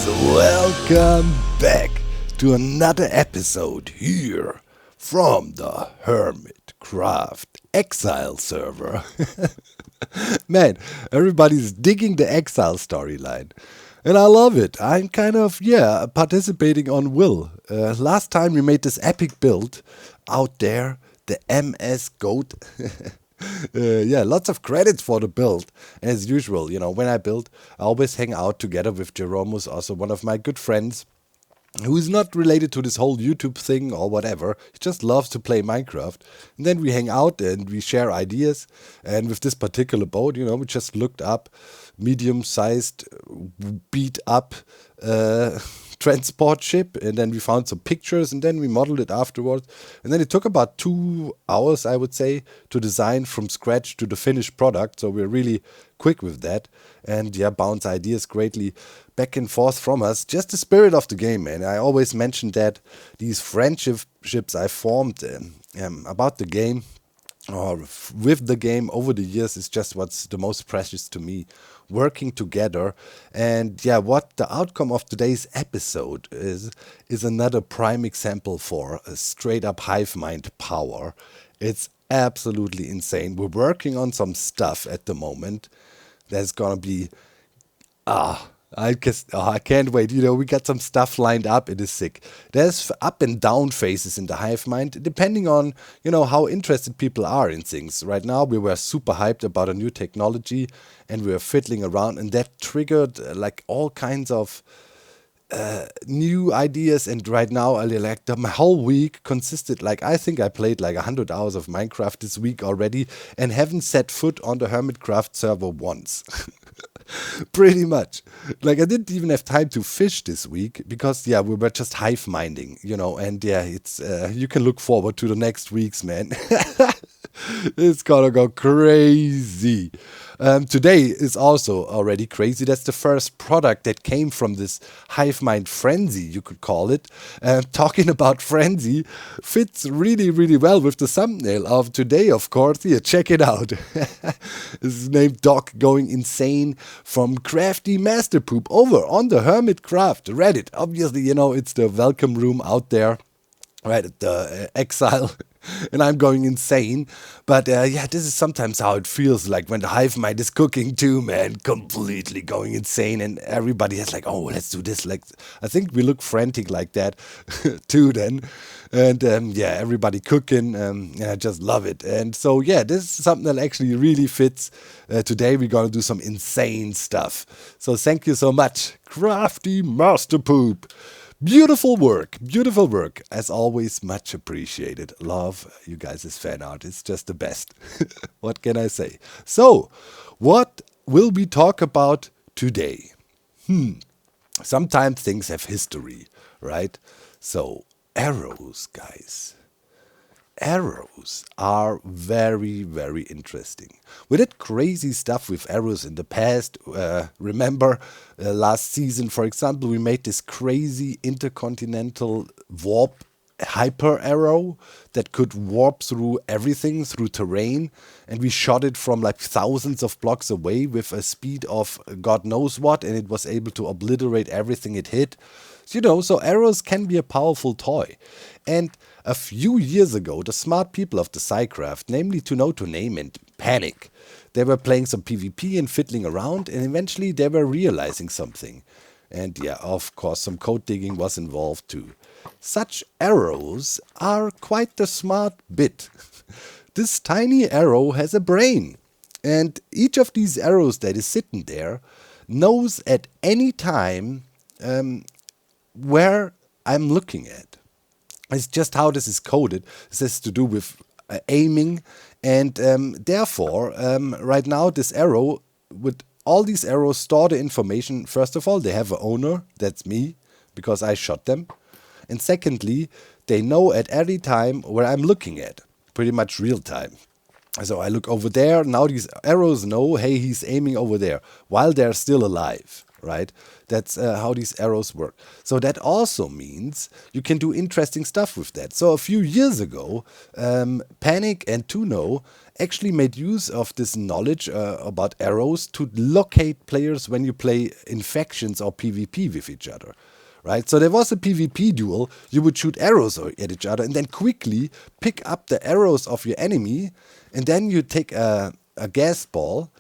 Welcome back to another episode here from the Hermitcraft Exile server. Man, everybody's digging the Exile storyline. And I love it. I'm kind of, participating on will. Last time we made this epic build out there, the MS Goat. Lots of credits for the build. And as usual, when I build, I always hang out together with Jerome, who's also one of my good friends, who is not related to this whole YouTube thing or whatever. He just loves to play Minecraft. And then we hang out and we share ideas. And with this particular boat, we just looked up medium-sized, beat-up transport ship, and then we found some pictures, and then we modeled it afterwards. And then it took about 2 hours, I would say, to design from scratch to the finished product. So we're really quick with that, and bounce ideas greatly back and forth from us. Just the spirit of the game, man. I always mention that these friendships I formed about the game or with the game over the years is just what's the most precious to me. Working together, and what the outcome of today's episode is another prime example for a straight up hive mind power. It's absolutely insane. We're working on some stuff at the moment that's gonna be I can't wait. We got some stuff lined up. It is sick. There's up and down phases in the hive mind, depending on, how interested people are in things. Right now, we were super hyped about a new technology, and we were fiddling around, and that triggered all kinds of new ideas. And right now, my whole week consisted, I think I played 100 hours of Minecraft this week already, and haven't set foot on the Hermitcraft server once. Pretty much. I didn't even have time to fish this week because, we were just hive minding, and it's, you can look forward to the next weeks, man. It's gonna go crazy. Today is also already crazy. That's the first product that came from this hive mind frenzy, you could call it. Talking about frenzy fits really, really well with the thumbnail of today, of course. Here, check it out. This is named Doc Going Insane from Crafty Master Poop over on the Hermitcraft Reddit. Obviously, it's the welcome room out there, right at the Exile. And I'm going insane. But this is sometimes how it feels like when the hive mind is cooking too, man. Completely going insane. And everybody is like, oh, let's do this. I think we look frantic like that too then. And everybody cooking. I just love it. And so, this is something that actually really fits. Today we're going to do some insane stuff. So thank you so much, Crafty Master Poop. Beautiful work, as always, much appreciated. Love you guys' fan art, it's just the best. What can I say? So, what will we talk about today? Sometimes things have history, right? So, arrows, guys. Arrows are very, very interesting. We did crazy stuff with arrows in the past. Remember last season, for example, we made this crazy intercontinental warp hyper arrow that could warp through everything, through terrain, and we shot it from thousands of blocks away with a speed of God knows what, and it was able to obliterate everything it hit. So arrows can be a powerful toy. And a few years ago, the smart people of the SciCraft, namely To Know To Name and Panic, they were playing some PvP and fiddling around, and eventually they were realizing something. And of course, some code digging was involved too. Such arrows are quite the smart bit. This tiny arrow has a brain, and each of these arrows that is sitting there knows at any time where I'm looking at. It's just how this is coded. This has to do with aiming, and therefore, right now, this arrow, with all these arrows, store the information. First of all, they have an owner, that's me, because I shot them. And secondly, they know at any time where I'm looking at, pretty much real time. So I look over there, now these arrows know, hey, he's aiming over there, while they're still alive, right? That's how these arrows work. So that also means you can do interesting stuff with that. So a few years ago, Panic and Tuno actually made use of this knowledge about arrows to locate players when you play in factions or PvP with each other. Right, so there was a PvP duel. You would shoot arrows at each other and then quickly pick up the arrows of your enemy, and then you take a gas ball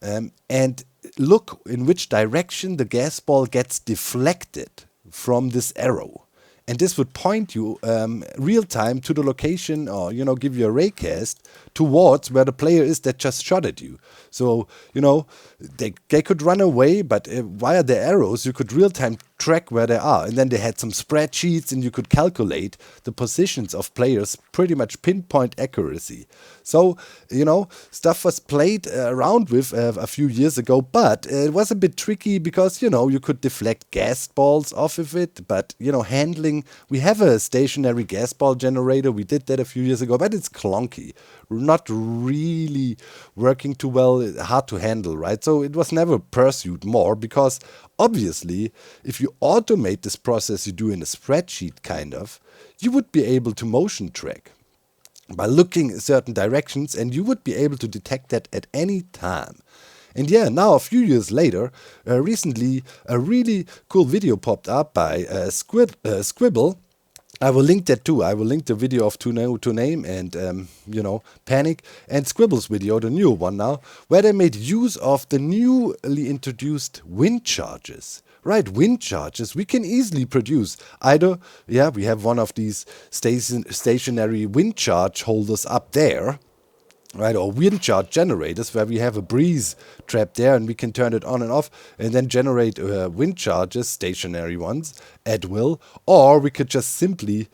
and look in which direction the gas ball gets deflected from this arrow. And this would point you real time to the location, or give you a raycast towards where the player is that just shot at you. So they could run away, but via the arrows you could real time track where they are. And then they had some spreadsheets, and you could calculate the positions of players, pretty much pinpoint accuracy. So stuff was played around with a few years ago, but it was a bit tricky because you could deflect gas balls off of it, but handling. We have a stationary gas ball generator. We did that a few years ago, but it's clunky, not really working too well, hard to handle, right? So it was never pursued more because obviously, if you automate this process you do in a spreadsheet kind of, you would be able to motion track by looking in certain directions, and you would be able to detect that at any time. And yeah, now a few years later, recently a really cool video popped up by Squibble. I will link that too. I will link the video of To Name and Panic, and Squibble's video, the new one now, where they made use of the newly introduced wind charges. Right, wind charges we can easily produce. Either, we have one of these stationary wind charge holders up there, right, or wind charge generators where we have a breeze trap there and we can turn it on and off and then generate wind charges, stationary ones, at will. Or we could just simply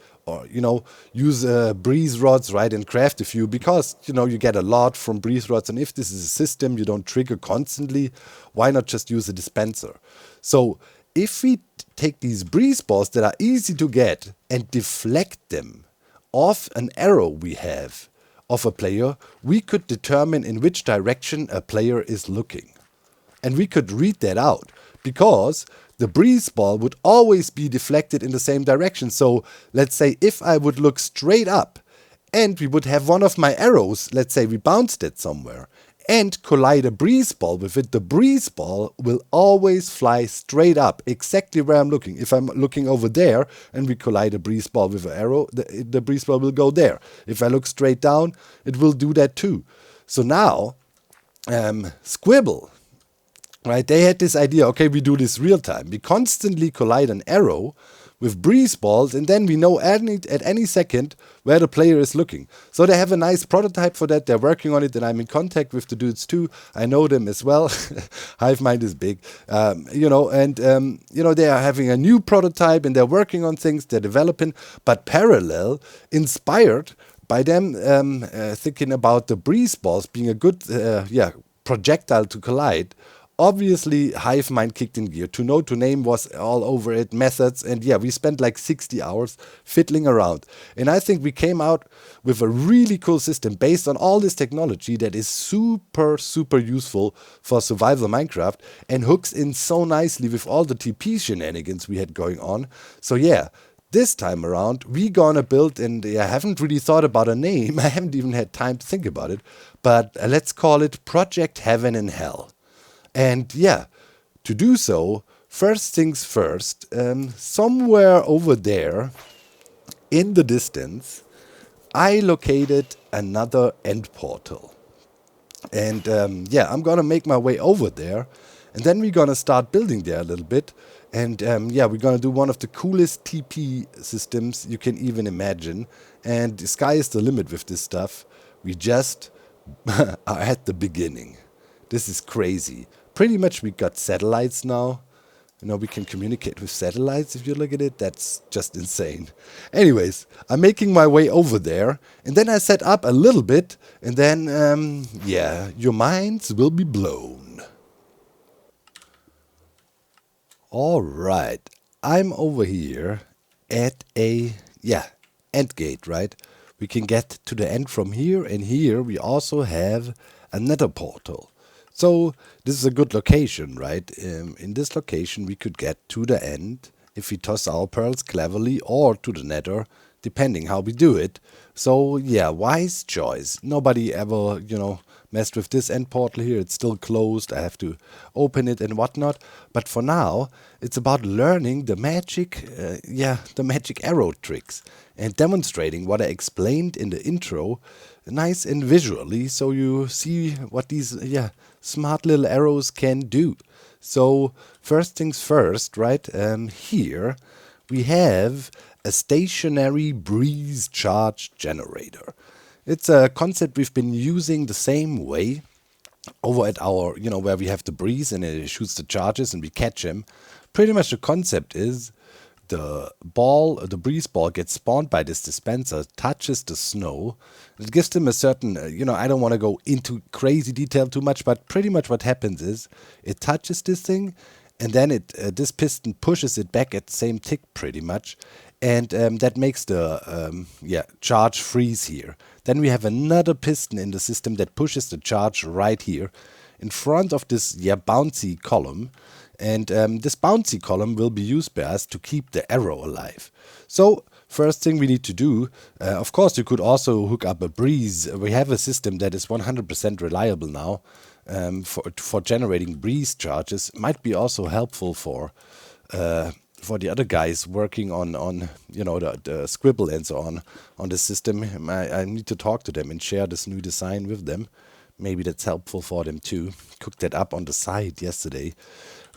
use breeze rods, right, and craft a few, because you get a lot from breeze rods, and if this is a system you don't trigger constantly, why not just use a dispenser? So if we take these breeze balls that are easy to get and deflect them off an arrow we have of a player, we could determine in which direction a player is looking. And we could read that out, because the breeze ball would always be deflected in the same direction. So let's say if I would look straight up and we would have one of my arrows, let's say we bounced it somewhere, and collide a breeze ball with it, the breeze ball will always fly straight up, exactly where I'm looking. If I'm looking over there and we collide a breeze ball with an arrow, the breeze ball will go there. If I look straight down, it will do that too. So now, Squibble, right, they had this idea, okay, we do this real time. We constantly collide an arrow with breeze balls, and then we know at any second where the player is looking. So they have a nice prototype for that. They're working on it, and I'm in contact with the dudes too. I know them as well. Hivemind is big, they are having a new prototype, and they're working on things. They're developing, but parallel, inspired by them thinking about the breeze balls being a good projectile to collide. Obviously, Hivemind kicked in gear. To Name was all over it, methods, and we spent like 60 hours fiddling around. And I think we came out with a really cool system based on all this technology that is super, super useful for survival Minecraft and hooks in so nicely with all the TP shenanigans we had going on. So this time around, we gonna build, and I haven't really thought about a name. I haven't even had time to think about it, but let's call it Project Heaven and Hell. And to do so, first things first, somewhere over there in the distance, I located another end portal. And I'm gonna make my way over there, and then we're gonna start building there a little bit. And we're gonna do one of the coolest TP systems you can even imagine. And the sky is the limit with this stuff. We just are at the beginning. This is crazy. Pretty much we got satellites now. We can communicate with satellites if you look at it. That's just insane. Anyways, I'm making my way over there. And then I set up a little bit. And then, your minds will be blown. Alright, I'm over here at a, end gate, right? We can get to the end from here. And here we also have a nether portal. So this is a good location, right? In this location, we could get to the end if we toss our pearls cleverly, or to the nether, depending how we do it. So yeah, wise choice. Nobody ever, messed with this end portal here. It's still closed. I have to open it and whatnot. But for now, it's about learning the magic, the magic arrow tricks and demonstrating what I explained in the intro, nice and visually, so you see what these, smart little arrows can do. So first things first, right? Here we have a stationary breeze charge generator. It's a concept we've been using the same way over at our, where we have the breeze and it shoots the charges and we catch them. Pretty much the concept is the breeze ball gets spawned by this dispenser, touches the snow. It gives them a certain, I don't want to go into crazy detail too much, but pretty much what happens is it touches this thing, and then this piston pushes it back at the same tick pretty much, and that makes the charge freeze here. Then we have another piston in the system that pushes the charge right here in front of this bouncy column. And this bouncy column will be used by us to keep the arrow alive. So first thing we need to do, of course you could also hook up a breeze. We have a system that is 100% reliable now for generating breeze charges. Might be also helpful for the other guys working on the scribble and so on the system. I need to talk to them and share this new design with them. Maybe that's helpful for them too. Cooked that up on the side yesterday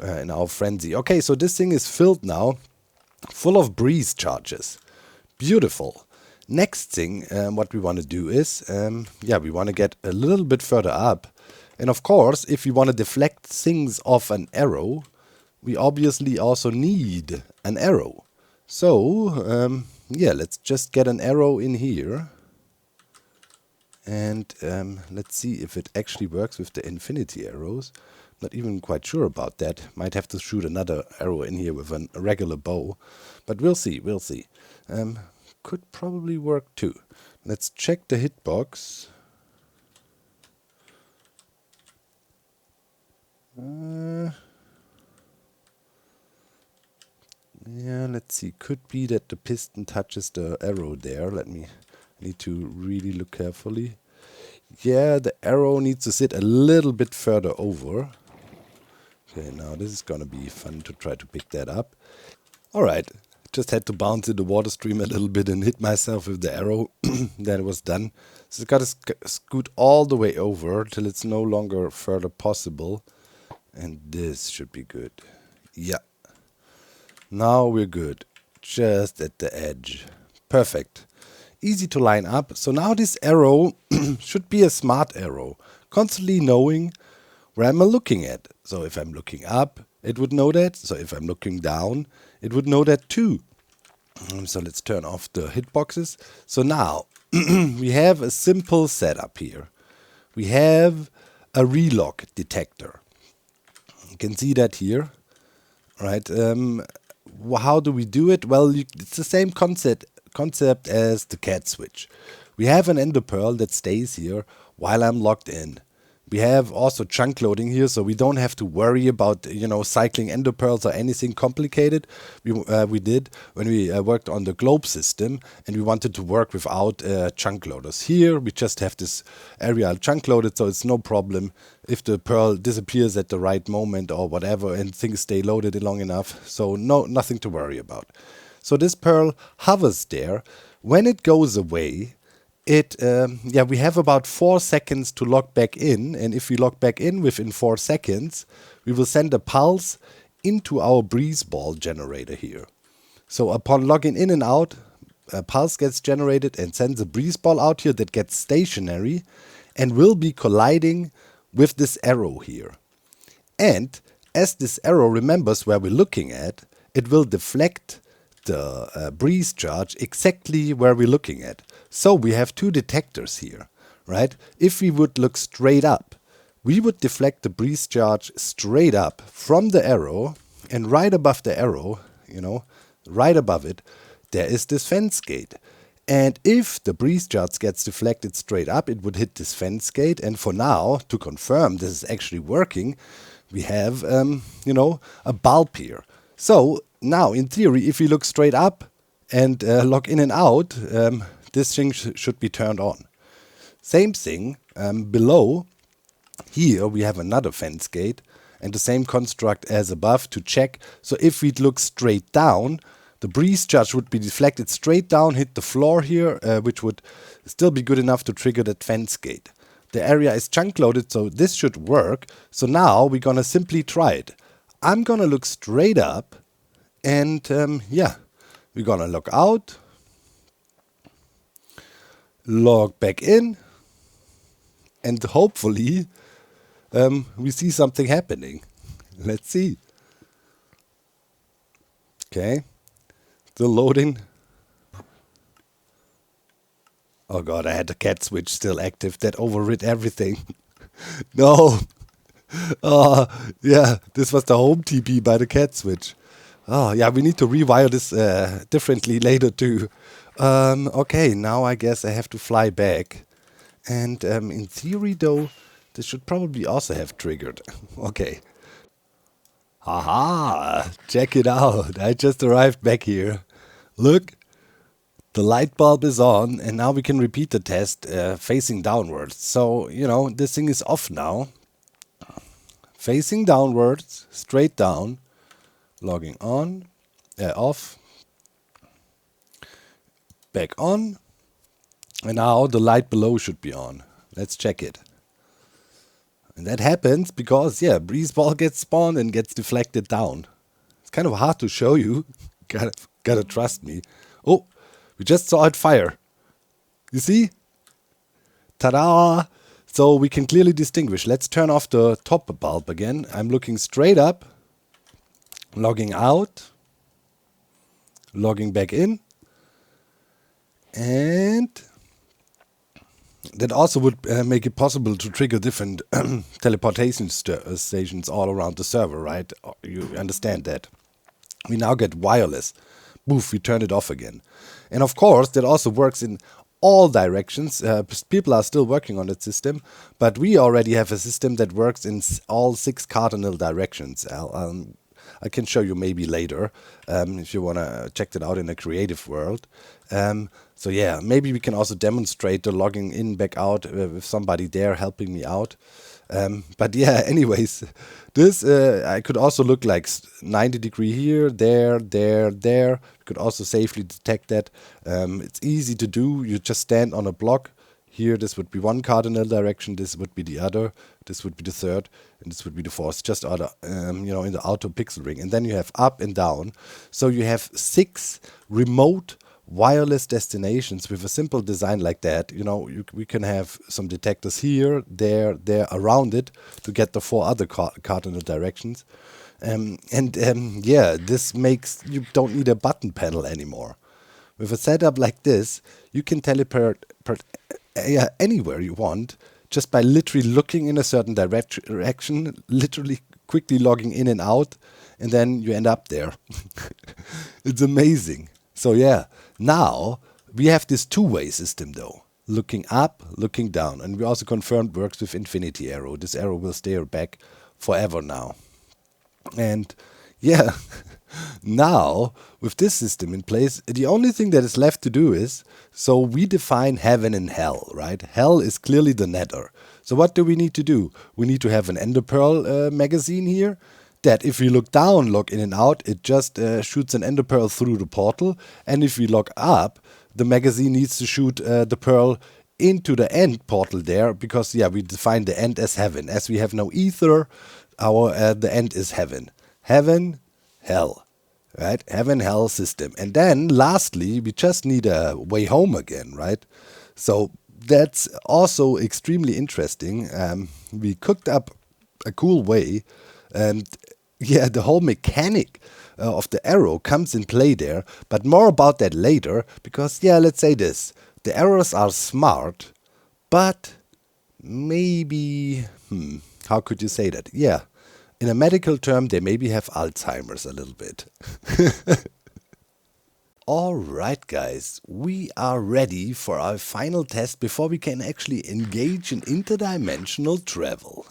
in our frenzy. Okay, so this thing is filled now, full of breeze charges. Beautiful. Next thing, what we want to do is, we want to get a little bit further up. And of course, if we want to deflect things off an arrow, we obviously also need an arrow. So, let's just get an arrow in here. And let's see if it actually works with the infinity arrows. Not even quite sure about that. Might have to shoot another arrow in here with a regular bow. But we'll see, could probably work too. Let's check the hitbox. Let's see. Could be that the piston touches the arrow there. Need to really look carefully. Yeah, the arrow needs to sit a little bit further over. Okay, now this is gonna be fun to try to pick that up. Alright, just had to bounce in the water stream a little bit and hit myself with the arrow. Then it was done. So it's gotta scoot all the way over till it's no longer further possible. And this should be good. Yeah. Now we're good. Just at the edge. Perfect. Easy to line up. So now this arrow should be a smart arrow, constantly knowing where I'm looking at. So if I'm looking up, it would know that. So if I'm looking down, it would know that too. So let's turn off the hitboxes. So now we have a simple setup here. We have a relock detector. You can see that here, right? How do we do it? Well, it's the same concept as the cat switch. We have an ender pearl that stays here while I'm logged in. We have also chunk loading here, so we don't have to worry about cycling ender pearls or anything complicated. We did when we worked on the globe system, and we wanted to work without chunk loaders. Here we just have this area chunk loaded, so it's no problem if the pearl disappears at the right moment or whatever, and things stay loaded long enough. So nothing to worry about. So this pearl hovers there. When it goes away, we have about 4 seconds to log back in, and if we log back in within 4 seconds, we will send a pulse into our breeze ball generator here. So upon logging in and out, a pulse gets generated and sends a breeze ball out here that gets stationary and will be colliding with this arrow here. And as this arrow remembers where we're looking at, it will deflect the breeze charge exactly where we're looking at. So we have 2 detectors here, right? If we would look straight up, we would deflect the breeze charge straight up from the arrow, and right above the arrow, right above it, there is this fence gate. And if the breeze charge gets deflected straight up, it would hit this fence gate. And for now, to confirm this is actually working, we have, a bulb here. So now, in theory, if we look straight up and log in and out, this thing should be turned on. Same thing below. Here we have another fence gate and the same construct as above to check. So if we look straight down, the breeze charge would be deflected straight down, hit the floor here, which would still be good enough to trigger that fence gate. The area is chunk loaded, so this should work. So now we're gonna simply try it. I'm gonna look straight up and we're gonna log out, log back in, and hopefully we see something happening. Let's see. Okay, still loading. Oh god, I had the cat switch still active. That overrid everything. No. Oh, yeah, this was the home TP by the cat switch. Oh, yeah, we need to rewire this differently later too. Okay, now I guess I have to fly back. And in theory though, this should probably also have triggered. Okay. Haha, check it out. I just arrived back here. Look, the light bulb is on and now we can repeat the test facing downwards. So, this thing is off now. Facing downwards, straight down, logging on, off, back on, and now the light below should be on. Let's check it. And that happens because, breeze ball gets spawned and gets deflected down. It's kind of hard to show you. Gotta trust me. Oh, we just saw it fire. You see? Ta-da! So we can clearly distinguish. Let's turn off the top bulb again. I'm looking straight up, logging out, logging back in, and that also would make it possible to trigger different teleportation stations all around the server, right? You understand that. We now get wireless. Boof, we turn it off again. And of course, that also works in all directions. People are still working on that system, but we already have a system that works in all 6 cardinal directions. I can show you maybe later if you want to check that out in a creative world. So yeah, maybe we can also demonstrate the logging in, back out with somebody there helping me out. But yeah, anyways, this I could also look like 90 degree here, there. You could also safely detect that. It's easy to do. You just stand on a block. Here, this would be one cardinal direction. This would be the other. This would be the third, and this would be the fourth. Just in the outer pixel ring. And then you have up and down. So you have 6 remote wireless destinations with a simple design like that. We can have some detectors here, there, around it to get the 4 other cardinal directions. This makes you don't need a button panel anymore. With a setup like this, you can teleport anywhere you want just by literally looking in a certain direction, literally quickly logging in and out, and then you end up there. It's amazing. So yeah, now we have this 2-way system though. Looking up, looking down. And we also confirmed works with infinity arrow. This arrow will stay back forever now. And yeah, now with this system in place, the only thing that is left to do is, so we define heaven and hell, right? Hell is clearly the nether. So what do we need to do? We need to have an ender pearl magazine here, that if we look down, log in and out, it just shoots an ender pearl through the portal. And if we log up, the magazine needs to shoot the pearl into the end portal there, because we define the end as heaven. As we have no ether, the end is heaven. Heaven, hell, right? Heaven, hell system. And then lastly, we just need a way home again, right? So that's also extremely interesting. We cooked up a cool way, and the whole mechanic of the arrow comes in play there, but more about that later, because let's say this, the arrows are smart, but maybe, how could you say that? In a medical term, they maybe have Alzheimer's a little bit. Alright guys, we are ready for our final test before we can actually engage in interdimensional travel.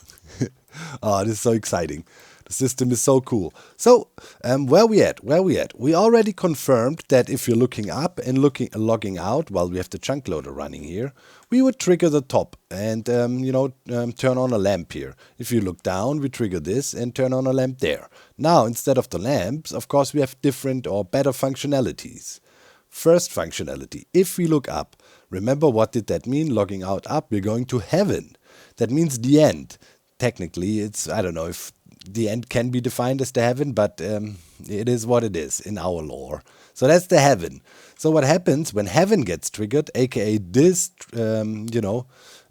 Oh, this is so exciting. The system is so cool. So, where we at? Where we at? We already confirmed that if you're looking up and logging out while we have the chunk loader running here, we would trigger the top and turn on a lamp here. If you look down, we trigger this and turn on a lamp there. Now, instead of the lamps, of course, we have different or better functionalities. First functionality, if we look up, remember what did that mean? Logging out up, we're going to heaven. That means the end. Technically, it's, I don't know if the end can be defined as the heaven, but it is what it is in our lore. So that's the heaven. So what happens when heaven gets triggered, aka this,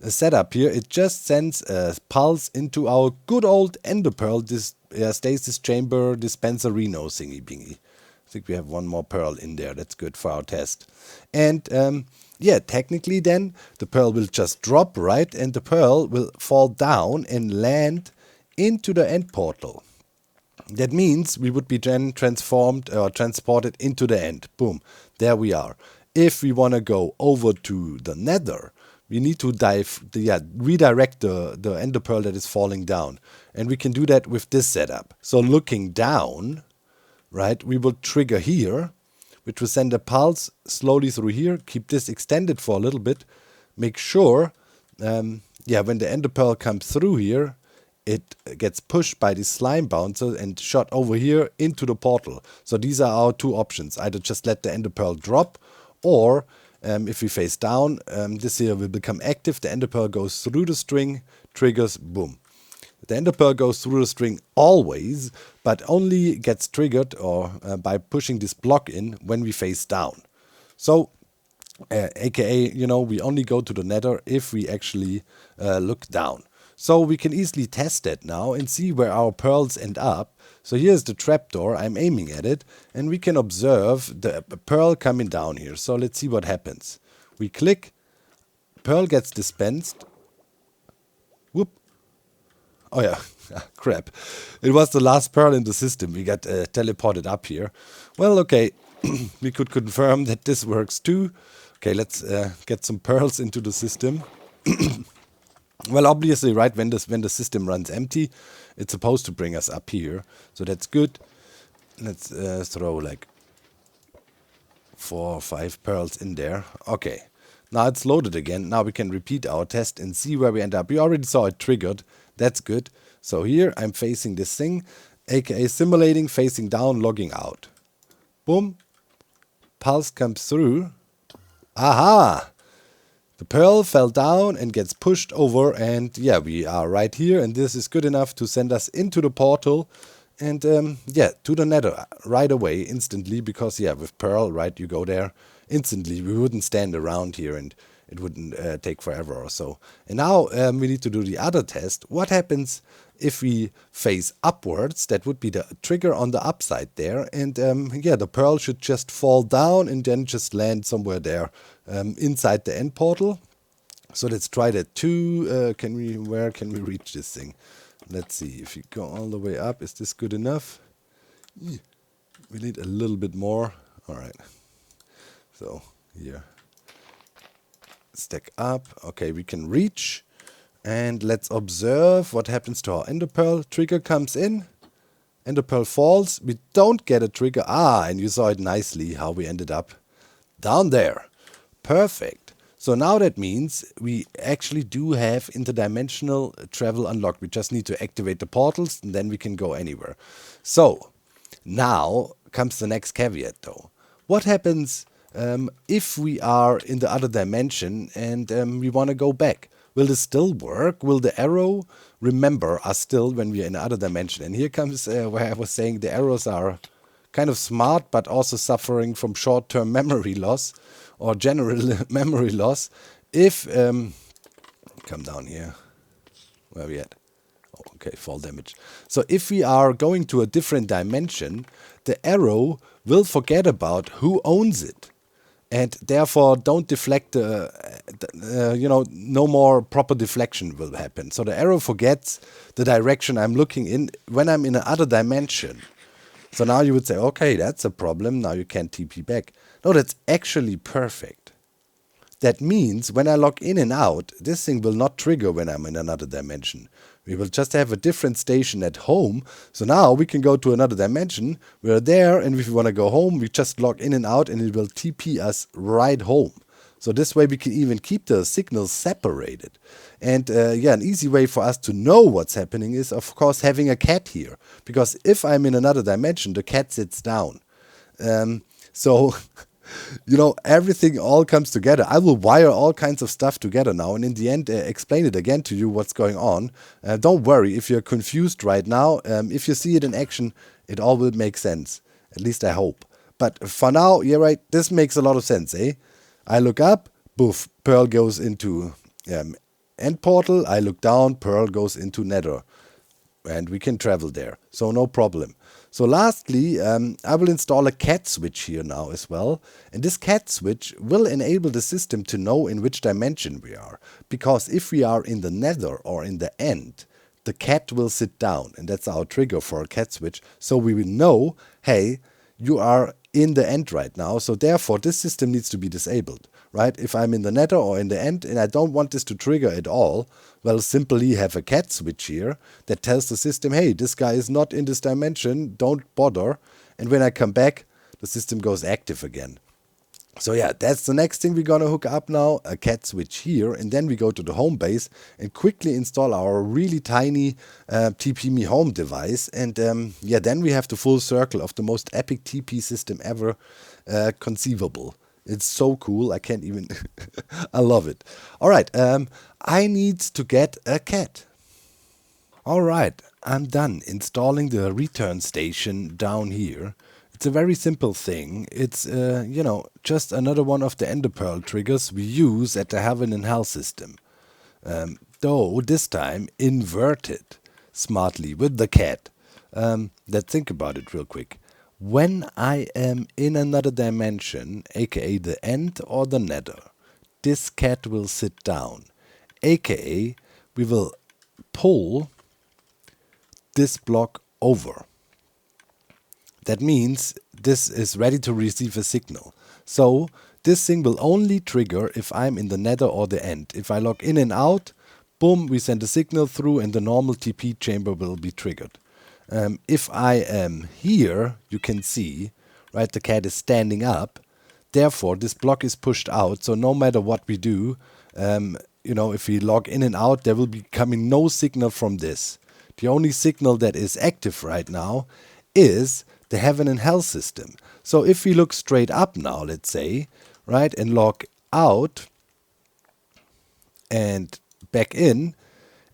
setup here, it just sends a pulse into our good old ender pearl, this stasis chamber dispenser Reno thingy bingy. I think we have one more pearl in there. That's good for our test. And technically then the pearl will just drop, right? And the pearl will fall down and land into the end portal. That means we would be then transformed or transported into the end. Boom. There we are. If we want to go over to the nether, we need to redirect the ender pearl that is falling down. And we can do that with this setup. So looking down, right, we will trigger here, which will send a pulse slowly through here. Keep this extended for a little bit. Make sure, when the ender pearl comes through here, it gets pushed by the slime bouncer and shot over here into the portal. So these are our two options. Either just let the ender pearl drop, or if we face down, this here will become active. The ender pearl goes through the string, triggers, boom. The ender pearl goes through the string always, but only gets triggered or by pushing this block in when we face down. So, aka, we only go to the nether if we actually look down. So we can easily test that now and see where our pearls end up. So here's the trapdoor, I'm aiming at it, and we can observe the pearl coming down here. So let's see what happens. We click, pearl gets dispensed. Whoop. Oh yeah, crap. It was the last pearl in the system. We got teleported up here. Well, okay, we could confirm that this works too. Okay, let's get some pearls into the system. Well, obviously, right, when the system runs empty, it's supposed to bring us up here. So that's good. Let's throw like 4 or 5 pearls in there. Okay. Now it's loaded again. Now we can repeat our test and see where we end up. We already saw it triggered. That's good. So here I'm facing this thing, aka simulating, facing down, logging out. Boom. Pulse comes through. Aha! The pearl fell down and gets pushed over, and we are right here, and this is good enough to send us into the portal and to the nether right away, instantly, because with pearl, right, you go there instantly. We wouldn't stand around here and it wouldn't take forever or so. And now we need to do the other test. What happens if we face upwards? That would be the trigger on the upside there, and the pearl should just fall down and then just land somewhere there inside the end portal. So let's try that too. Where can we reach this thing? Let's see. If you go all the way up, is this good enough? We need a little bit more. All right. So here, stack up. Okay, we can reach. And let's observe what happens to our ender pearl. Trigger comes in, ender pearl falls. We don't get a trigger. And you saw it nicely how we ended up down there. Perfect. So now that means we actually do have interdimensional travel unlocked. We just need to activate the portals and then we can go anywhere. So now comes the next caveat though. What happens if we are in the other dimension and we want to go back? Will this still work? Will the arrow remember us still when we are in the other dimension? And here comes where I was saying the arrows are kind of smart, but also suffering from short-term memory loss or general memory loss. If, come down here, where are we at? Oh, okay, fall damage. So if we are going to a different dimension, the arrow will forget about who owns it. And therefore, don't deflect no more proper deflection will happen. So the arrow forgets the direction I'm looking in when I'm in another dimension. So now you would say, okay, that's a problem. Now you can't TP back. No, that's actually perfect. That means when I log in and out, this thing will not trigger when I'm in another dimension. We will just have a different station at home. So now we can go to another dimension. We're there, and if we want to go home, we just log in and out, and it will TP us right home. So this way we can even keep the signals separated. And yeah, an easy way for us to know what's happening is, of course, having a cat here. Because if I'm in another dimension, the cat sits down. So... you know, everything all comes together. I will wire all kinds of stuff together now, and in the end, explain it again to you what's going on. Don't worry if you're confused right now. If you see it in action, it all will make sense. At least I hope. But for now, yeah, right, this makes a lot of sense, eh? I look up, poof, Pearl goes into End Portal. I look down, Pearl goes into Nether. And we can travel there, so no problem. So lastly, I will install a cat switch here now as well. And this cat switch will enable the system to know in which dimension we are. Because if we are in the Nether or in the End, the cat will sit down. And that's our trigger for a cat switch. So we will know, hey, you are in the End right now. So therefore, this system needs to be disabled. Right? If I'm in the Nether or in the End and I don't want this to trigger at all, well, simply have a cat switch here that tells the system, hey, this guy is not in this dimension, don't bother. And when I come back, the system goes active again. So yeah, that's the next thing we're gonna hook up now, a cat switch here, and then we go to the home base and quickly install our really tiny TP Me Home device. And yeah, then we have the full circle of the most epic TP system ever conceivable. It's so cool. I can't even... I love it. All right. I need to get a cat. All right. I'm done installing the return station down here. It's a very simple thing. It's, you know, just another one of the Ender Pearl triggers we use at the Heaven and Hell system. Though this time inverted smartly with the cat. Let's think about it real quick. When I am in another dimension, aka the End or the Nether, this cat will sit down, aka we will pull this block over. That means this is ready to receive a signal. So this thing will only trigger if I'm in the Nether or the End. If I log in and out, boom, we send a signal through and the normal TP chamber will be triggered. If I am here, you can see, right, the cat is standing up. Therefore, this block is pushed out. So no matter what we do, you know, if we log in and out, there will be coming no signal from this. The only signal that is active right now is the Heaven and Hell system. So if we look straight up now, let's say, right, and log out and back in,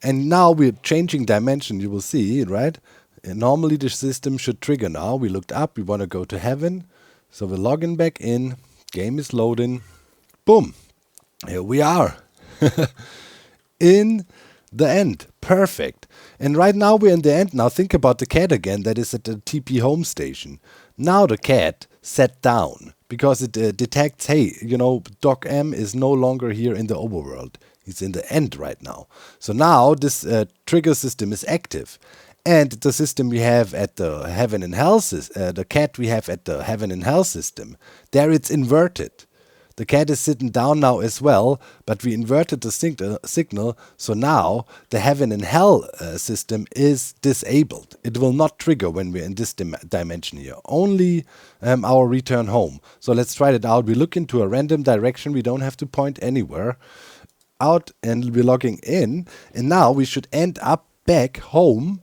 and now we're changing dimension, you will see, right? And normally the system should trigger now. We looked up, we want to go to heaven. So we're logging back in, game is loading. Boom, here we are. In the End, perfect. And right now we're in the End. Now think about the cat again that is at the TP home station. Now the cat sat down because it detects, hey, you know, Doc M is no longer here in the overworld. He's in the End right now. So now this trigger system is active. And the system we have at the Heaven and Hell system, the cat we have at the Heaven and Hell system, there it's inverted. The cat is sitting down now as well, but we inverted the signal, so now the Heaven and Hell system is disabled. It will not trigger when we're in this dimension here, only our return home. So let's try it out. We look into a random direction, we don't have to point anywhere. Out, and we're logging in, and now we should end up back home.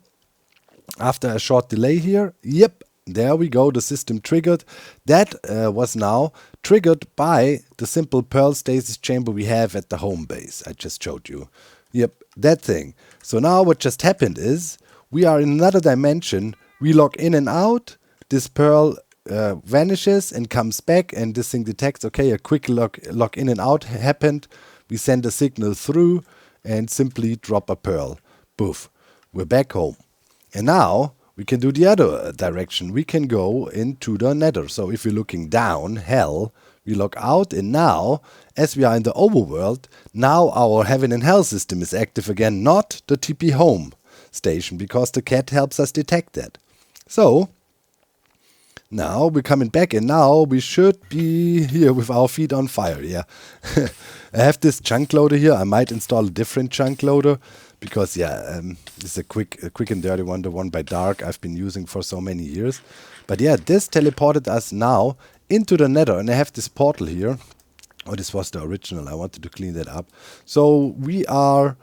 After a short delay here, yep, there we go, the system triggered. That was now triggered by the simple Pearl stasis chamber we have at the home base. I just showed you. Yep, that thing. So now what just happened is, we are in another dimension, we log in and out, this Pearl vanishes and comes back, and this thing detects, okay, a quick log in and out happened. We send a signal through and simply drop a Pearl. Poof, we're back home. And now we can do the other direction. We can go into the Nether. So if we're looking down, hell, we log out, and now, as we are in the overworld, now our Heaven and Hell system is active again, not the TP home station, because the cat helps us detect that. So Now we're coming back, and now we should be here with our feet on fire. Yeah, I have this chunk loader here. I might install a different chunk loader because this is a quick and dirty one, the one by Dark I've been using for so many years. But yeah, this teleported us now into the Nether, and I have this portal here. Oh, this was the original. I wanted to clean that up. So we are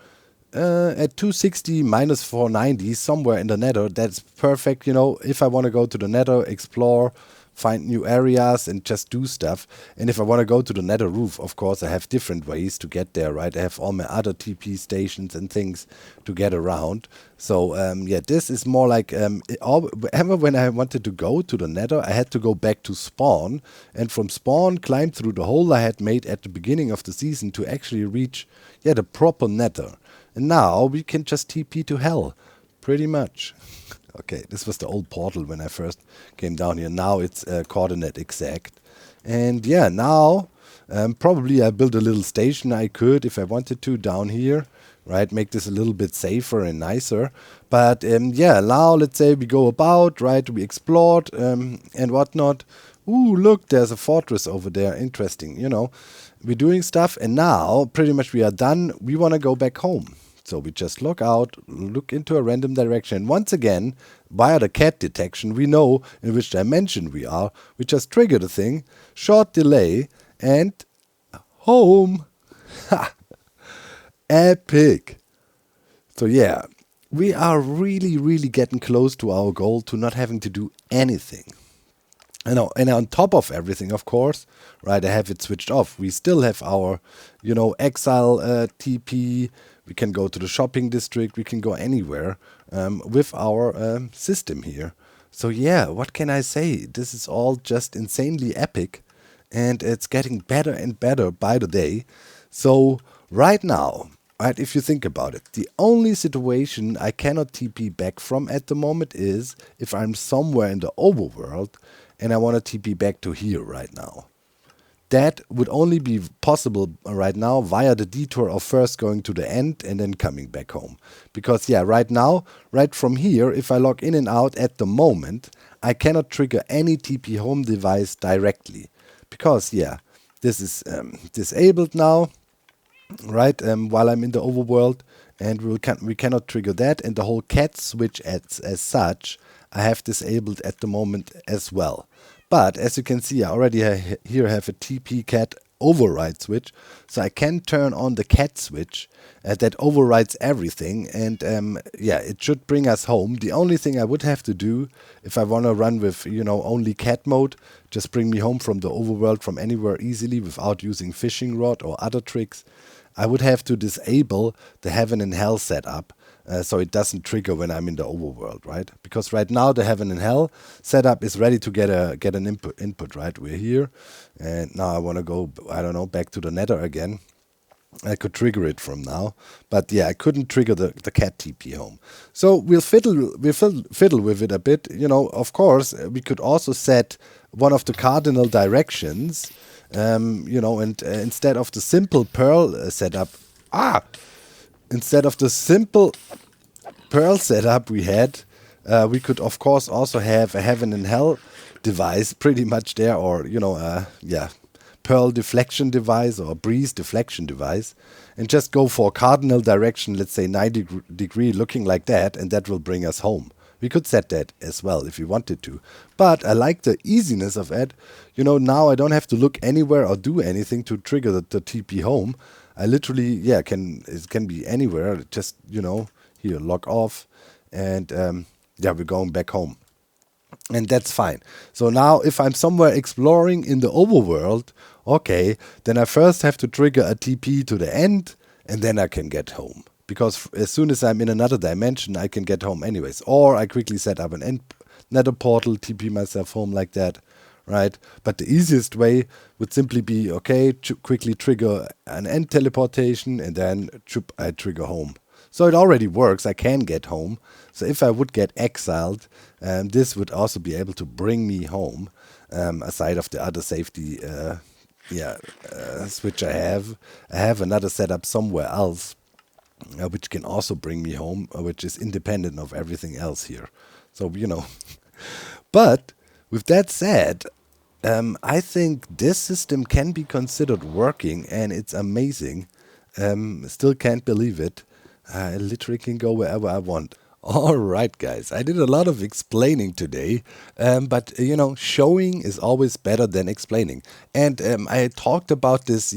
at 260 minus 490, somewhere in the Nether. That's perfect, you know, if I want to go to the Nether, explore, find new areas and just do stuff. And if I want to go to the Nether roof, of course, I have different ways to get there, right? I have all my other TP stations and things to get around. So, yeah, this is more like, when I wanted to go to the Nether, I had to go back to spawn. And from spawn, climb through the hole I had made at the beginning of the season to actually reach, yeah, the proper Nether. And now we can just TP to hell, pretty much. Okay, this was the old portal when I first came down here. Now it's coordinate exact. And yeah, now probably I build a little station I could, if I wanted to, down here. Right, make this a little bit safer and nicer. But yeah, now let's say we go about, right, we explored and whatnot. Ooh, look, there's a fortress over there. Interesting, you know. We're doing stuff, and now pretty much we are done. We want to go back home. So we just look out, look into a random direction. And once again, via the cat detection, we know in which dimension we are. We just trigger the thing, short delay, and home. Ha! Epic. So yeah, we are really, really getting close to our goal to not having to do anything. I know, and on top of everything, of course, right, I have it switched off. We still have our, you know, exile TP. We can go to the shopping district. We can go anywhere with our system here. So yeah, what can I say? This is all just insanely epic, and it's getting better and better by the day. So right now, right, if you think about it, the only situation I cannot TP back from at the moment is if I'm somewhere in the overworld and I want to TP back to here right now. That would only be possible right now via the detour of first going to the end and then coming back home. Because yeah, right now, right from here, if I log in and out at the moment, I cannot trigger any TP home device directly. Because yeah, this is disabled now, right, while I'm in the overworld, and we cannot trigger that, and the whole cat switch as such I have disabled at the moment as well. But as you can see, I already here have a TP cat override switch, so I can turn on the cat switch that overrides everything, and yeah, it should bring us home. The only thing I would have to do if I want to run with, you know, only cat mode, just bring me home from the overworld from anywhere easily without using fishing rod or other tricks, I would have to disable the heaven and hell setup. So it doesn't trigger when I'm in the overworld, right? Because right now the heaven and hell setup is ready to get an input, right? We're here, and now I want to go, I don't know, back to the Nether again. I could trigger it from now, but yeah, I couldn't trigger the cat TP home. So we'll fiddle with it a bit. You know, of course, we could also set one of the cardinal directions. You know, and instead of the simple Pearl setup, instead of the simple Pearl setup we had, we could of course also have a heaven and hell device pretty much there, or, you know, yeah, Pearl deflection device or breeze deflection device, and just go for cardinal direction, let's say 90 degree looking like that, and that will bring us home. We could set that as well if we wanted to. But I like the easiness of it. You know, now I don't have to look anywhere or do anything to trigger the TP home. I literally, yeah, it can be anywhere. Just, you know, here, log off. And yeah, we're going back home. And that's fine. So now if I'm somewhere exploring in the overworld, okay, then I first have to trigger a TP to the end, and then I can get home. Because as soon as I'm in another dimension, I can get home anyways. Or I quickly set up an nether portal, TP myself home like that, right? But the easiest way would simply be, okay, quickly trigger an end teleportation, and then I trigger home. So it already works. I can get home. So if I would get exiled, this would also be able to bring me home, aside of the other safety switch I have. I have another setup somewhere else, which can also bring me home, which is independent of everything else here. So, you know. But With that said, I think this system can be considered working, and it's amazing. Still can't believe it. I literally can go wherever I want. All right, guys. I did a lot of explaining today, but showing is always better than explaining. And I talked about this,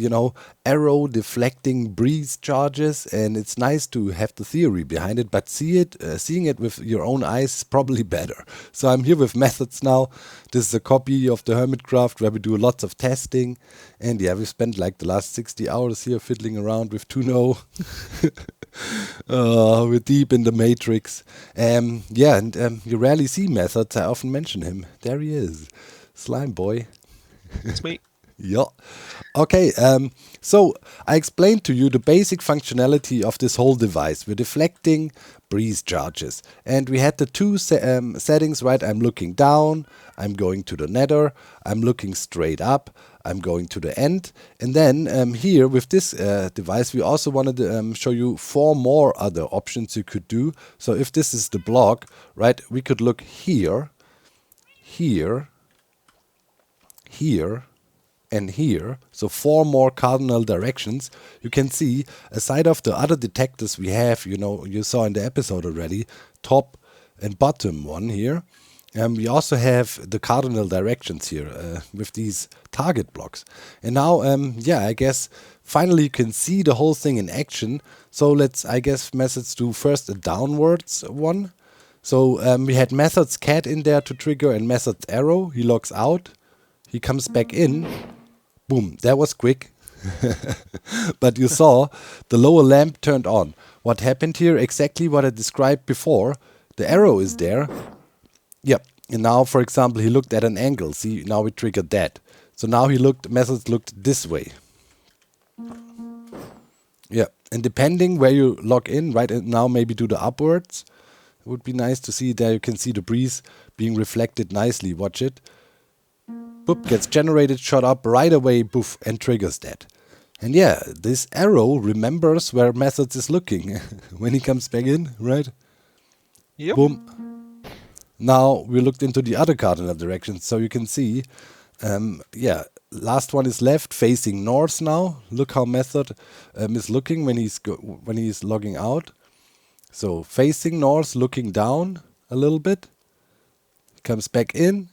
arrow deflecting breeze charges, and it's nice to have the theory behind it, but seeing it with your own eyes is probably better. So I'm here with methods now. This is a copy of the Hermitcraft where we do lots of testing, and yeah, we spent like the last 60 hours here fiddling around with Tuno. We're deep in the matrix. Yeah, and you rarely see methods. I often mention him. There he is. Slime boy. It's me. Yeah. Okay, so I explained to you the basic functionality of this whole device. We're deflecting breeze charges. And we had the two settings, right? I'm looking down, I'm going to the nether, I'm looking straight up, I'm going to the end. And then here with this device, we also wanted to show you 4 more other options you could do. So if this is the block, right, we could look here, here, here, and here, so 4 more cardinal directions. You can see, aside of the other detectors we have, you saw in the episode already, top and bottom one here, we also have the cardinal directions here with these target blocks. And now, yeah, I guess finally you can see the whole thing in action. So let's, I guess, methods do first a downwards one. So we had methods cat in there to trigger and methods arrow. He logs out. He comes back in. Boom, that was quick. But you saw the lower lamp turned on. What happened here? Exactly what I described before. The arrow is there. Yep. And now, for example, he looked at an angle. See, now we triggered that. So now methods looked this way. Yeah. And depending where you log in, right now maybe do the upwards. It would be nice to see there. You can see the breeze being reflected nicely. Watch it. Boop, gets generated, shot up right away, boof, and triggers that. And yeah, this arrow remembers where methods is looking when he comes back in, right? Yep. Boom. Now we looked into the other cardinal directions, so you can see, yeah, last one is left, facing north now. Look how method is looking when he's logging out. So facing north, looking down a little bit. Comes back in.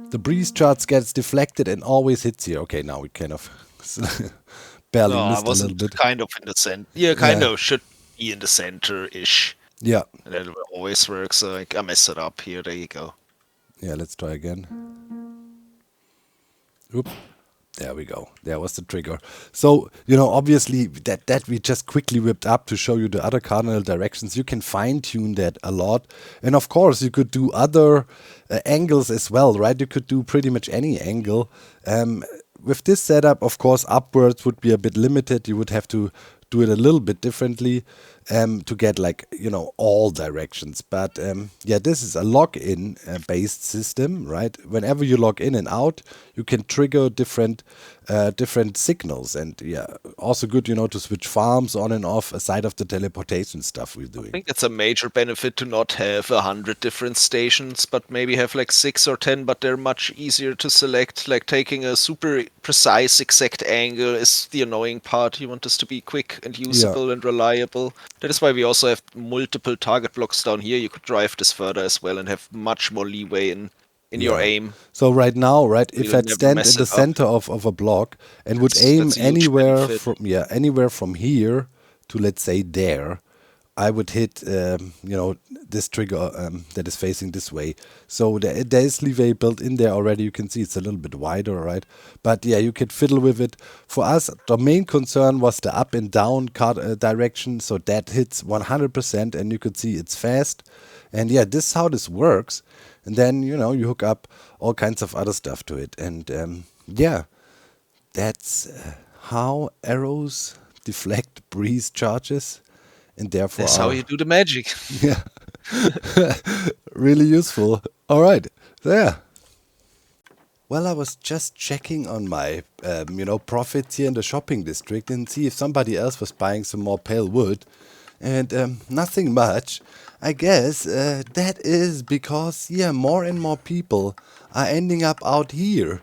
The breeze charge gets deflected and always hits here. Okay, now we kind of barely No, I missed a little wasn't bit. kind of in the center. Yeah, kind of should be in the center-ish. Yeah. And that always works. So I mess it up here. There you go. Yeah, let's try again. Oop. There we go. There was the trigger. So, obviously that we just quickly whipped up to show you the other cardinal directions. You can fine tune that a lot. And of course, you could do other angles as well, right? You could do pretty much any angle. With this setup, of course, upwards would be a bit limited. You would have to do it a little bit differently to get all directions. But yeah, this is a login based system, right? Whenever you log in and out, you can trigger different signals, and yeah, also good to switch farms on and off aside of the teleportation stuff we're doing. I think it's a major benefit to not have 100 different stations, but maybe have like 6 or 10, but they're much easier to select. Like taking a super precise exact angle is the annoying part. You want this to be quick and usable and reliable. That is why we also have multiple target blocks down here. You could drive this further as well and have much more leeway in your aim. So right now, right, if You'll I'd never stand mess in the it up. center of a block and would That's- aim that's a huge anywhere benefit. anywhere from here to, let's say, there, I would hit this trigger that is facing this way. So there is leeway built in there already. You can see it's a little bit wider, right? But yeah, you could fiddle with it. For us, the main concern was the up and down direction. So that hits 100%, and you could see it's fast. And yeah, this is how this works. And then, you hook up all kinds of other stuff to it. And yeah, that's how arrows deflect breeze charges. And therefore, That's how you do the magic. yeah, really useful. All right, there. Well, I was just checking on my, profits here in the shopping district and see if somebody else was buying some more pale wood. And nothing much. I guess that is because, yeah, more and more people are ending up out here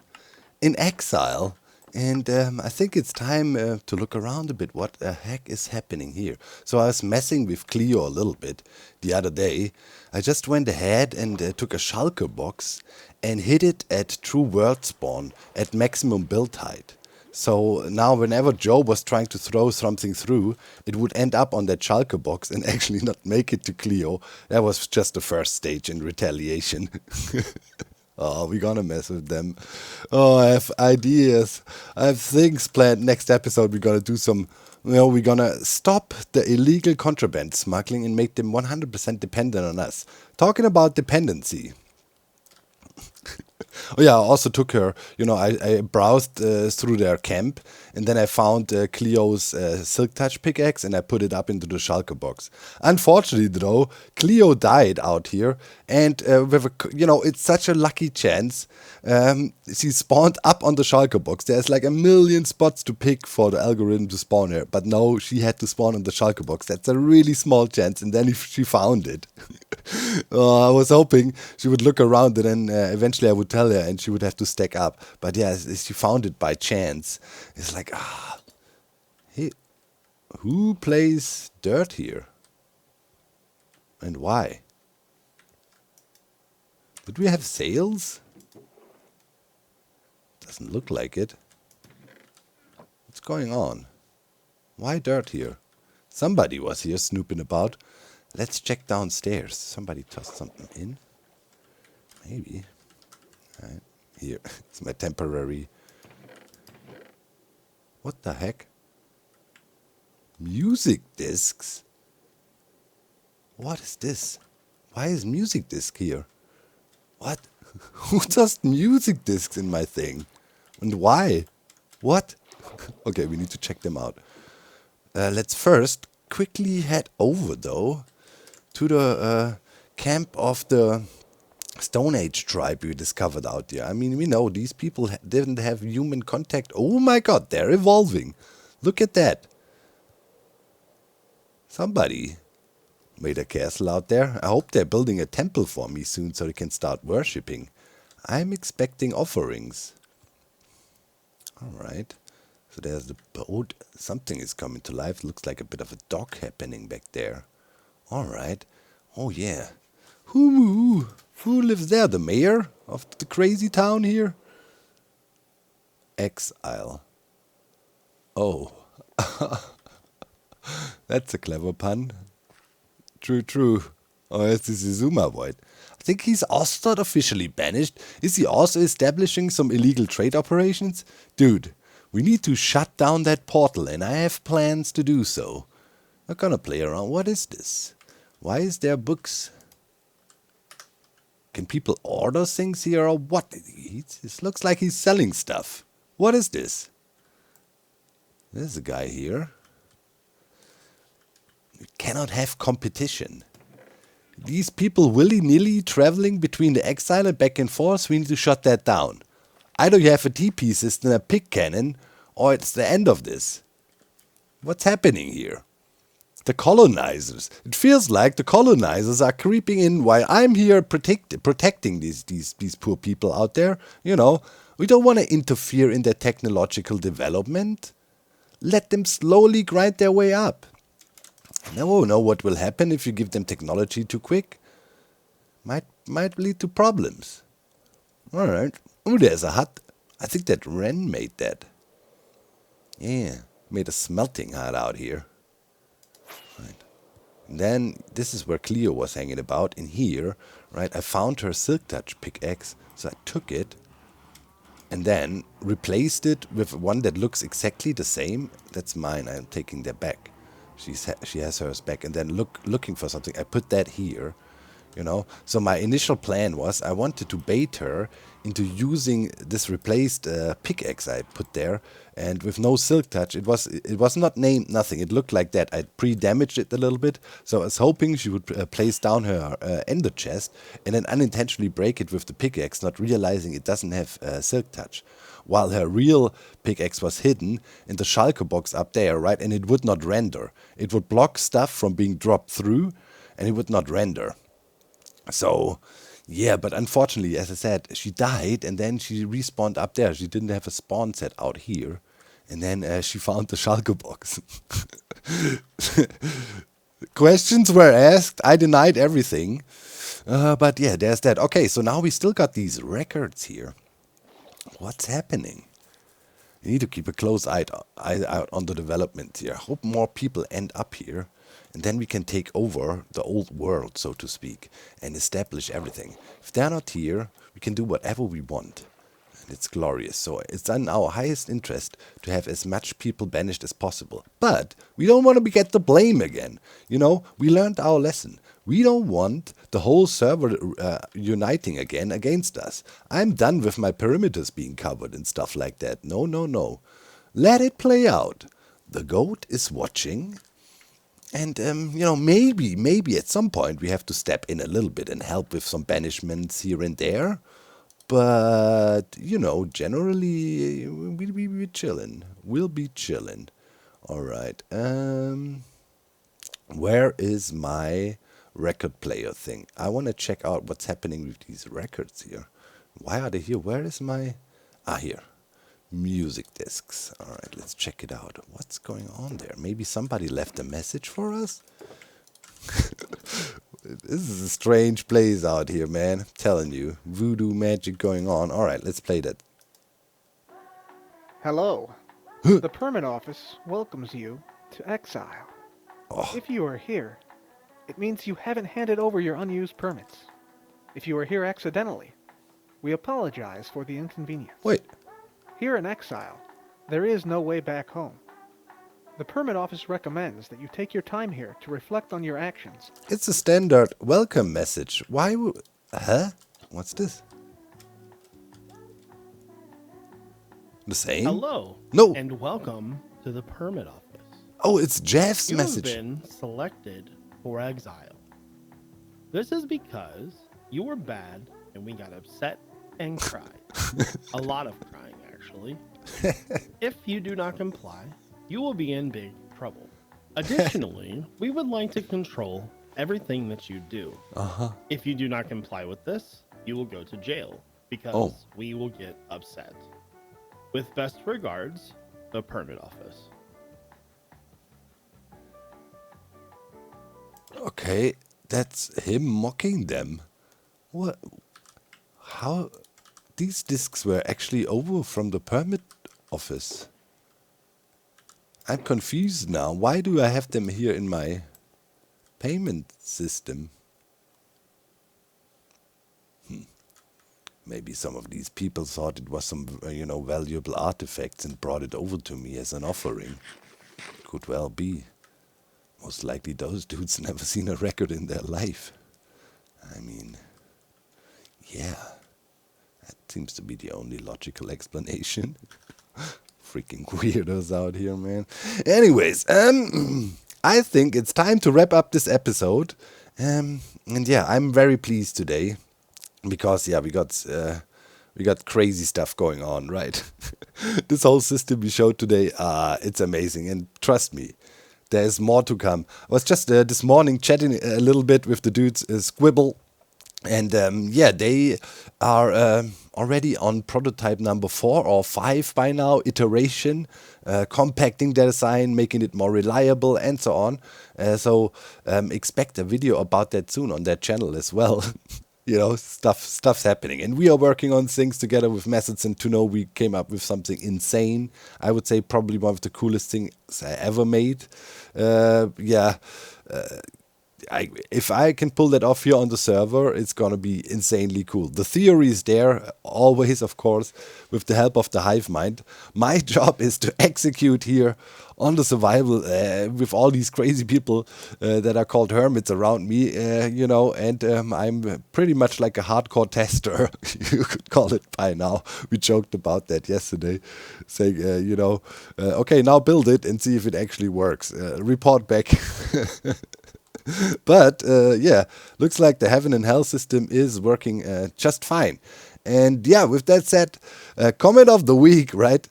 in exile. And I think it's time to look around a bit. What the heck is happening here? So I was messing with Clio a little bit the other day. I just went ahead and took a shulker box and hit it at true world spawn at maximum build height. So now whenever Joe was trying to throw something through, it would end up on that shulker box and actually not make it to Clio. That was just the first stage in retaliation. Oh, we're gonna mess with them. Oh, I have ideas. I have things planned. Next episode, we're gonna do some. We're gonna stop the illegal contraband smuggling and make them 100% dependent on us. Talking about dependency. Oh yeah, I also took her. I browsed through their camp, and then I found Cleo's Silk Touch pickaxe, and I put it up into the shulker box. Unfortunately, though, Cleo died out here, and it's such a lucky chance. She spawned up on the shulker box. There's like a million spots to pick for the algorithm to spawn her, but no, she had to spawn on the shulker box. That's a really small chance, and then if she found it. I was hoping she would look around and then eventually I would tell her and she would have to stack up. But yeah, she found it by chance. It's like, hey, who plays dirt here? And why? Did we have sales? Doesn't look like it. What's going on? Why dirt here? Somebody was here snooping about. Let's check downstairs. Somebody tossed something in. Maybe. Right. Here. It's my temporary. What the heck? Music discs? What is this? Why is music disc here? What? Who tossed music discs in my thing? And why? What? Okay, we need to check them out. Let's first quickly head over, though, to the camp of the Stone Age tribe we discovered out there. I mean, we know these people didn't have human contact. Oh my god, they're evolving. Look at that. Somebody made a castle out there. I hope they're building a temple for me soon so they can start worshipping. I'm expecting offerings. Alright. So there's the boat. Something is coming to life. Looks like a bit of a dock happening back there. Alright. Oh yeah. Who lives there? The mayor of the crazy town here? Exile. Oh. That's a clever pun. True. Oh, it's the Zizuma void. I think he's also not officially banished. Is he also establishing some illegal trade operations? Dude, we need to shut down that portal, and I have plans to do so. I'm gonna play around. What is this? Why is there books? Can people order things here or what? It looks like he's selling stuff. What is this? There's a guy here. We cannot have competition. These people willy-nilly traveling between the exile and back and forth, we need to shut that down. Either you have a TP system, a pig cannon, or it's the end of this. What's happening here? The colonizers. It feels like the colonizers are creeping in while I'm here protecting these poor people out there. You know, we don't want to interfere in their technological development. Let them slowly grind their way up. Never know what will happen if you give them technology too quick. Might lead to problems. Alright. Oh, there's a hut. I think that Ren made that. Yeah, made a smelting hut out here. Right. And then this is where Cleo was hanging about. In here, right, I found her Silk Touch pickaxe, so I took it and then replaced it with one that looks exactly the same. That's mine. I'm taking that back. She has hers back, and then looking for something. I put that here. You know, so my initial plan was I wanted to bait her into using this replaced pickaxe I put there, and with no Silk Touch. It was not named nothing. It looked like that. I pre-damaged it a little bit, so I was hoping she would place down her ender chest and then unintentionally break it with the pickaxe, not realizing it doesn't have Silk Touch. While her real pickaxe was hidden in the shulker box up there, right, and it would not render. It would block stuff from being dropped through, and it would not render. So, Yeah, but unfortunately, as I said, she died and then she respawned up there. She didn't have a spawn set out here. And then she found the Schalke box. Questions were asked. I denied everything. But yeah, there's that. Okay, so now we still got these records here. What's happening? You need to keep a close eye out on the development here. Hope more people end up here. And then we can take over the old world, so to speak, and establish everything. If they're not here, we can do whatever we want. And it's glorious. So it's in our highest interest to have as much people banished as possible. But we don't want to get the blame again. You know, we learned our lesson. We don't want the whole server uniting again against us. I'm done with my perimeters being covered and stuff like that. No, no, no. Let it play out. The goat is watching. And, maybe at some point we have to step in a little bit and help with some banishments here and there. But, generally, we'll be chilling. We'll be chilling. All right. Where is my record player thing? I want to check out what's happening with these records here. Why are they here? Where is my... here. Music discs. All right, let's check it out. What's going on there? Maybe somebody left a message for us? This is a strange place out here, man. I'm telling you. Voodoo magic going on. All right, let's play that. Hello. The permit office welcomes you to exile. Oh, If you are here, it means you haven't handed over your unused permits. If you are here accidentally, we apologize for the inconvenience. wait. Here in exile, there is no way back home. The permit office recommends that you take your time here to reflect on your actions. It's a standard welcome message. Why would... Huh? What's this? The same? Hello. No. And welcome to the permit office. Oh, it's Jeff's You message. have been selected for exile. This is because you were bad and we got upset and cried. A lot of crying, actually. If you do not comply, you will be in big trouble. Additionally, we would like to control everything that you do. If you do not comply with this, you will go to jail because we will get upset. With best regards, the permit office. Okay, that's him mocking them. What? How? These discs were actually over from the permit office. I'm confused now. Why do I have them here in my payment system? Maybe some of these people thought it was some, valuable artifacts and brought it over to me as an offering. Could well be. Most likely those dudes never seen a record in their life. I mean, yeah. That seems to be the only logical explanation. Freaking weirdos out here, man. Anyways, I think it's time to wrap up this episode. And yeah, I'm very pleased today because we got crazy stuff going on, right? This whole system we showed today, it's amazing, and trust me, there's more to come. I was just this morning chatting a little bit with the dudes, Squibble. And they are already on prototype number 4 or 5 by now, iteration, compacting their design, making it more reliable, and so on. So expect a video about that soon on their channel as well. Stuff's happening. And we are working on things together with Methods, and to know we came up with something insane. I would say probably one of the coolest things I ever made. If I can pull that off here on the server, it's gonna be insanely cool. The theory is there, always, of course, with the help of the hive mind. My job is to execute here on the survival with all these crazy people that are called hermits around me, and I'm pretty much like a hardcore tester, you could call it by now. We joked about that yesterday, saying, okay, now build it and see if it actually works. Report back. But looks like the heaven and hell system is working just fine. And yeah, with that said, comment of the week, right,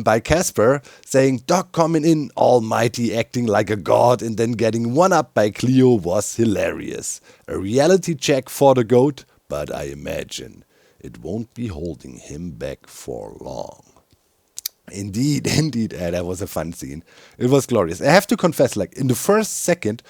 by Casper, saying Doc coming in almighty, acting like a god, and then getting one up by Cleo was hilarious. A reality check for the goat, but I imagine it won't be holding him back for long. Indeed, indeed, that was a fun scene. It was glorious. I have to confess, like, in the first second,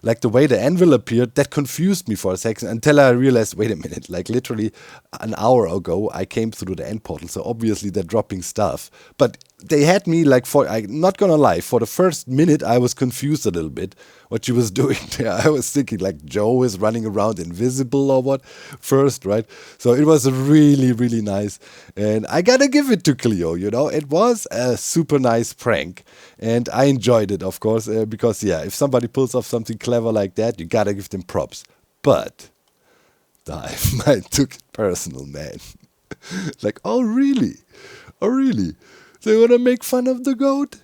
like, the way the anvil appeared, that confused me for a second until I realized, wait a minute, like, literally an hour ago, I came through the end portal, so obviously they're dropping stuff. But they had me, like, I'm not gonna lie, for the first minute, I was confused a little bit what she was doing there. I was thinking, like, Joe is running around invisible or what first, right? So it was really, really nice. And I gotta give it to Cleo, you know? It was a super nice prank. And I enjoyed it, of course, because, yeah, if somebody pulls off something clever like that, you gotta give them props. But Dive, I took it personal, man. Like, oh, really? Oh, really? So you wanna make fun of the goat?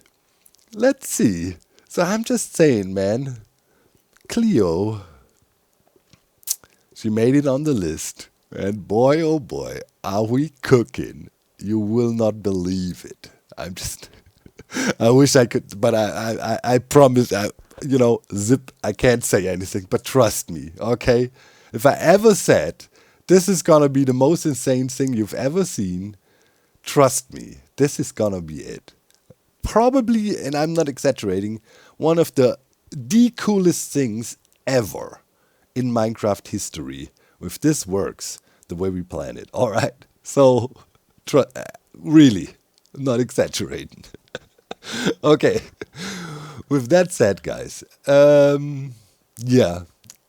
Let's see. So I'm just saying, man, Cleo, she made it on the list. And boy, oh boy, are we cooking. You will not believe it. I'm just, I wish I could, but I promise, zip, I can't say anything, but trust me, okay? If I ever said, this is gonna be the most insane thing you've ever seen, trust me, this is gonna be it. Probably, and I'm not exaggerating, one of the coolest things ever in Minecraft history. If this works the way we plan it, all right. So, really, not exaggerating. Okay. With that said, guys, yeah,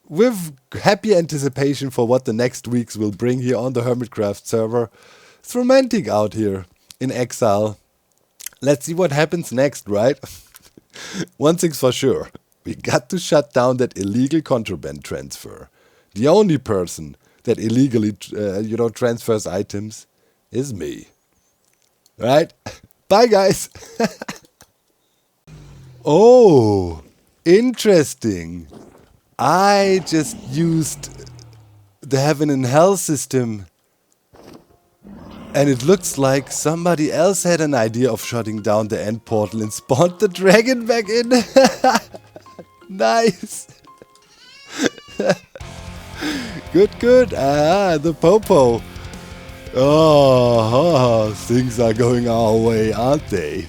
with happy anticipation for what the next weeks will bring here on the Hermitcraft server, it's romantic out here in exile. Let's see what happens next, right? One thing's for sure. We got to shut down that illegal contraband transfer. The only person that illegally, transfers items is me. Right? Bye, guys. Oh, interesting. I just used the Heaven and Hell system. And it looks like somebody else had an idea of shutting down the end portal and spawned the dragon back in. Nice. Good. Ah, the popo. Oh, things are going our way, aren't they?